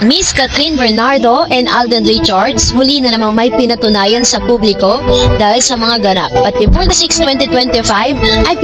Miss Catherine Bernardo and Alden Richards muli na namang may pinatunayan sa publiko dahil sa mga ganap. At before the 6, 2025 ay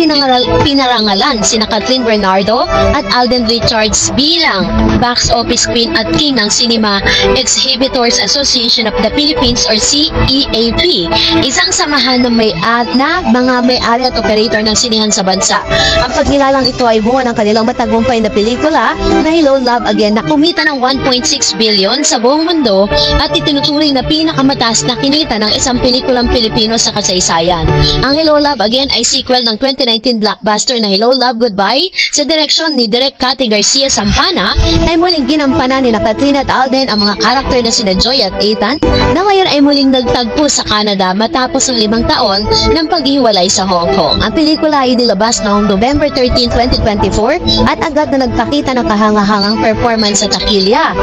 pinarangalan sina Catherine Bernardo at Alden Richards bilang box office queen at king ng Cinema Exhibitors Association of the Philippines or CEAP, isang samahan ng mga may-ari at operator ng sinihan sa bansa. Ang pagnilalang ito ay bunga ng kanilang matagumpay na pelikula na Hello Love Again na kumita ng 1.6 billion sa buong mundo at itinuturing na pinakamataas na kinita ng isang pelikulang Pilipino sa kasaysayan. Ang Hello Love Again ay sequel ng 2019 blockbuster na Hello Love Goodbye sa direksyon ni Direk Cathy Garcia Sampana ay muling ginampanan ni Catherine at Alden ang mga karakter na sina Joy at Ethan na ngayon ay muling nagtagpo sa Canada matapos ang 5 taon ng paghiwalay sa Hong Kong. Ang pelikula ay nilabas noong November 13, 2024 at agad na nagpakita ng kahangahangang performance sa takilya.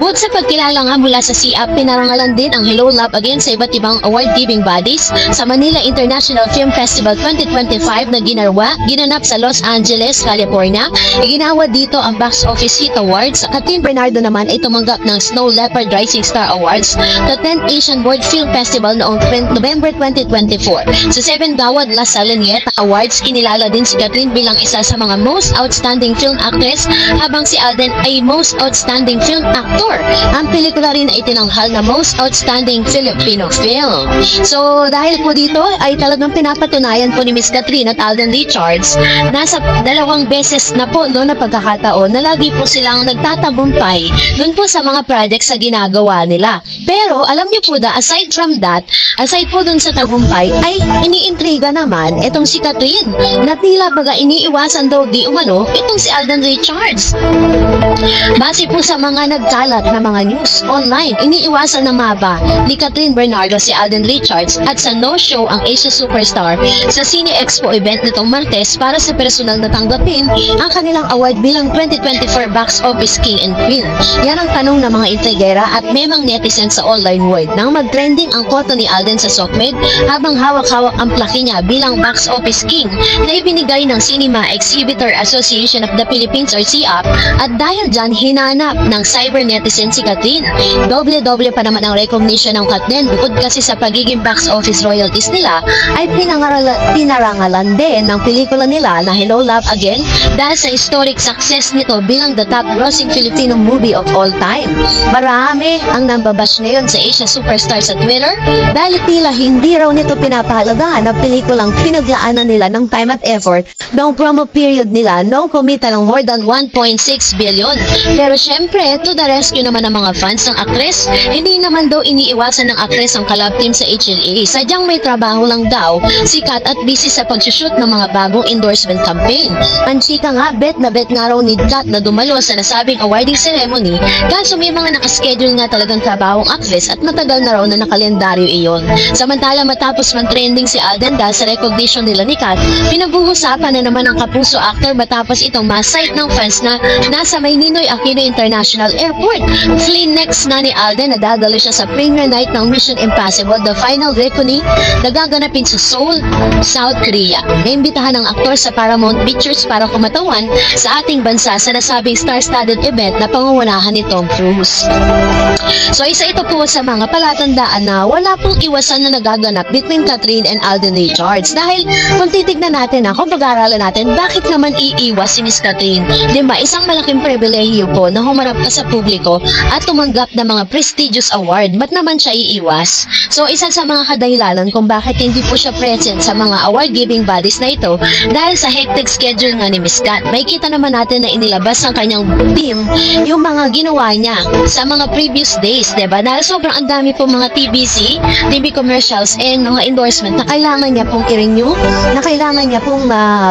Bukod sa pagkilala nga mula sa CEAP, pinarangalan din ang Hello Love Again sa iba't ibang award-giving bodies sa Manila International Film Festival 2025 na ginanap sa Los Angeles, California. Iginawa dito ang Box Office Hit Awards. Catherine Bernardo naman ay tumanggap ng Snow Leopard Rising Star Awards sa 10th Asian World Film Festival noong November 2024. Sa 7 Gawad La Salanieta Awards, kinilala din si Catherine bilang isa sa mga Most Outstanding Film Actress habang si Alden ay Most Outstanding Film Actor. Ang pelikula rin ay tinanghal na Most Outstanding Filipino Film. So dahil po dito ay talagang pinapatunayan po ni Miss Catherine at Alden Richards nasa 2 beses na po na pagkakataon na lagi po silang nagtatagumpay dun po sa mga projects sa ginagawa nila. Pero alam niyo po aside from that, aside po dun sa tagumpay ay iniintriga naman itong si Catherine na tila baga iniiwasan daw di umano itong si Alden Richards. Base po sa mga nagkalat na mga news online, iniiwasan na ba ni Catherine Bernardo si Alden Richards at sa no-show ang Asia Superstar sa Cine Expo event nitong Martes para sa personal na tanggapin ang kanilang award bilang 2024 Box Office King and Queen. Yan ang tanong ng mga intrigera at memang netizens sa online world nang mag-trending ang koto ni Alden sa SOCMED habang hawak-hawak ang plaki niya bilang Box Office King na ibinigay ng Cinema Exhibitor Association of the Philippines or CEAP at dahil dyan hinanap ng cyber netizen si Catherine. Doble-doble pa naman ang recognition ng Catherine bukod kasi sa pagiging box office royalties nila ay pinarangalan din ng pelikula nila na Hello Love Again dahil sa historic success nito bilang the top grossing Filipino movie of all time. Marami ang nambabash ngayon sa Asia Superstar sa Twitter dahil tila hindi raw nito pinapahalagahan na pelikulang pinaglaanan nila ng time at effort noong promo period nila noong kumita ng more than 1.6 billion. Pero syempre, to the rescue naman ng mga fans ng aktres, hindi naman daw iniiwasan ng aktres ang collab team sa HLA. Sadyang may trabaho lang daw si Kat at busy sa pagsushoot ng mga bagong endorsement campaign. Ang chika nga, bet na raw ni Kat na dumalo sa nasabing awarding ceremony kaso may mga nakaschedule nga talagang trabahong aktres at matagal na raw na nakalendaryo iyon. Samantala matapos mag-trending si Alden dahil sa recognition nila ni Kat, pinag-uusapan na naman ang kapuso actor matapos itong ma-sight ng fans na nasa Ninoy Aquino International Airport. Next na ni Alden na dadalo siya sa premiere night ng Mission Impossible The Final Reckoning na gaganapin sa Seoul, South Korea. Naimbitahan ng aktor sa Paramount Pictures para kumatawan sa ating bansa sa nasabing star-studded event na pangungunahan ni Tom Cruise. So isa ito po sa mga palatandaan na wala pong iwasan na nagaganap between Catherine and Alden Richards dahil kung titignan natin kung pag-aaralan natin bakit naman iiwas si Miss Catherine. Diba, isang malaking pribilehiyo po na humarap ka sa publiko at tumanggap ng mga prestigious award. Ba't naman siya iiwas? So isa sa mga kadahilanan kung bakit hindi po siya present sa mga award-giving bodies na ito dahil sa hectic schedule nga ni Miss Kat. May kita naman natin na inilabas ng kanyang team yung mga ginawa niya sa mga previous days, diba? Dahil sobrang ang dami po mga TBC, TV commercials, and mga endorsement na kailangan niya pong i-renew, na kailangan niya pong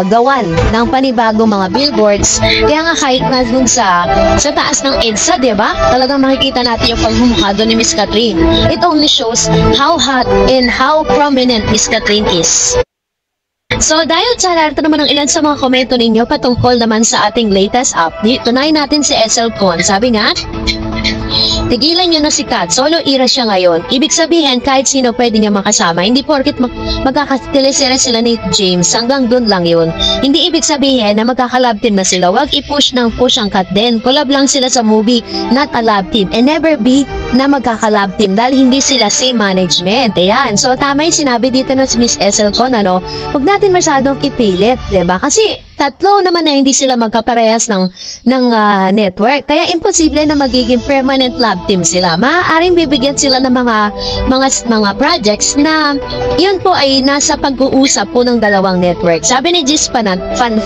gawan ng panibagong mga billboards. Kaya nga kahit na dun sa taas ng EDSA, diba? Talagang makikita natin yung pagmumukha doon ni Miss Catherine. It only shows how hot and how prominent Miss Catherine is. So dahil dyan, ito naman ang ilan sa mga komento ninyo patungkol naman sa ating latest update. Tunayin natin si SL Con. Sabi nga, Tigilan nyo na si Kat. Solo era siya ngayon. Ibig sabihin, kahit sino pwede niya makasama. Hindi porket magkakateleserye sila ni James. Hanggang dun lang yun. Hindi ibig sabihin na magkakalab team na sila. Huwag i-push ng push ang Kat din. Collab lang sila sa movie, not a lab team. And never be na magkakalab team dahil hindi sila same management. Ayan. So, tama yung sinabi dito ng Miss SL Con, ano? Huwag natin masyadong ipilit, diba? Kasi, tatlo naman na hindi sila magkaparehas ng network. Kaya imposible na magiging permanent lab team sila. Maaaring bibigyan sila ng mga projects na yun po ay nasa pag-uusap po ng dalawang network. Sabi ni Gis Panat, fun.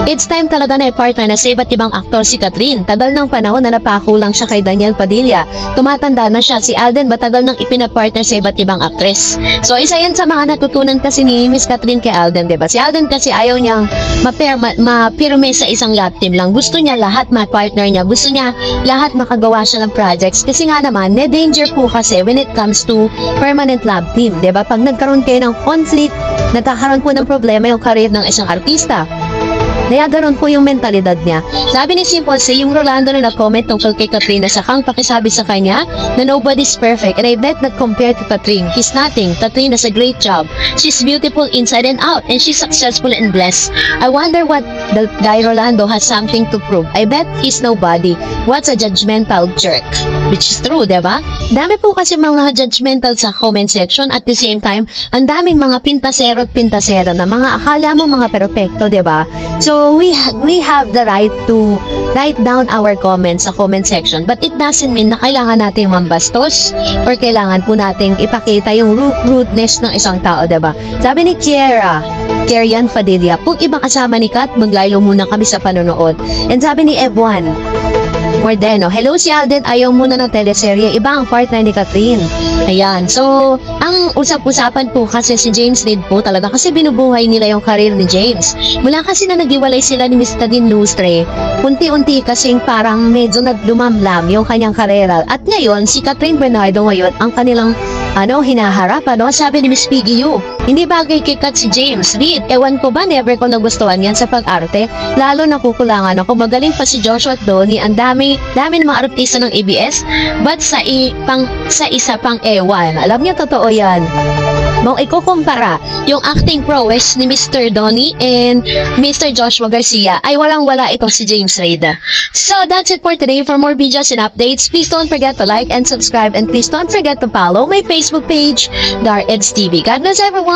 It's time talaga na i-partner na sa iba't ibang aktor si Catherine. Tagal ng panahon na napako lang siya kay Daniel Padilla. Tumatanda na siya. Si Alden matagal nang ipinapartner sa iba't ibang actress. So isa yan sa mga natutunan kasi ni Miss Catherine kay Alden, diba? Si Alden kasi ayaw niyang mapirme sa isang lab team lang. Gusto niya lahat ma-partner niya. Gusto niya lahat makagawa siya ng projects. Kasi nga naman, danger po kasi when it comes to permanent lab team. Diba? Pag nagkaroon kayo ng conflict, nagkakaroon po ng problema yung career ng isang artista. Kaya ganoon po yung mentalidad niya. Sabi ni Simple C, yung Rolando na nag-comment tungkol kay Katrina sa kang pakisabi sa kanya na nobody's perfect and I bet not compared to Katrin. He's nothing. Katrin does a great job. She's beautiful inside and out and she's successful and blessed. I wonder what the guy Rolando has something to prove. I bet he's nobody. What's a judgmental jerk? Which is true, diba? Dami po kasi mga judgmental sa comment section at the same time, ang daming mga pintasero at pintasera na mga akala mo mga perfecto, diba? So, we have the right to write down our comments sa comment section but it doesn't mean na kailangan natin mambastos or kailangan po natin ipakita yung rudeness ng isang tao, diba? Sabi ni Kierian Fadilla, kung iba kasama ni Kat, maglaylo muna kami sa panonood. And sabi ni Evan Mordeno, hello si Alden, ayaw muna ng teleserye, iba ang partner ni Catherine. Ayan, so, ang usap-usapan po kasi si James Reid po talaga kasi binubuhay nila yung career ni James. Mula kasi na naghiwalay sila ni Mr. Dean Lustre, unti-unti kasing parang medyo naglumamlam yung kanyang karera. At ngayon, si Catherine Bernardo ngayon, ang kanilang hinaharap, sabi ni Miss Piggy Yu. Hindi bagay kay Kat si James Reid. Ewan ko ba, never ko nagustuhan yan sa pag-arte. Lalo nakukulangan ako. Magaling pa si Joshua at Donnie. Ang dami ng mga artista ng ABS. But sa isa pang ewan. Alam niyo, totoo yan. Kung ikukumpara yung acting prowess ni Mr. Donnie and Mr. Joshua Garcia, ay walang-wala itong si James Reid. So, that's it for today. For more videos and updates, please don't forget to like and subscribe. And please don't forget to follow my Facebook page, Dar Eds TV. God bless everyone!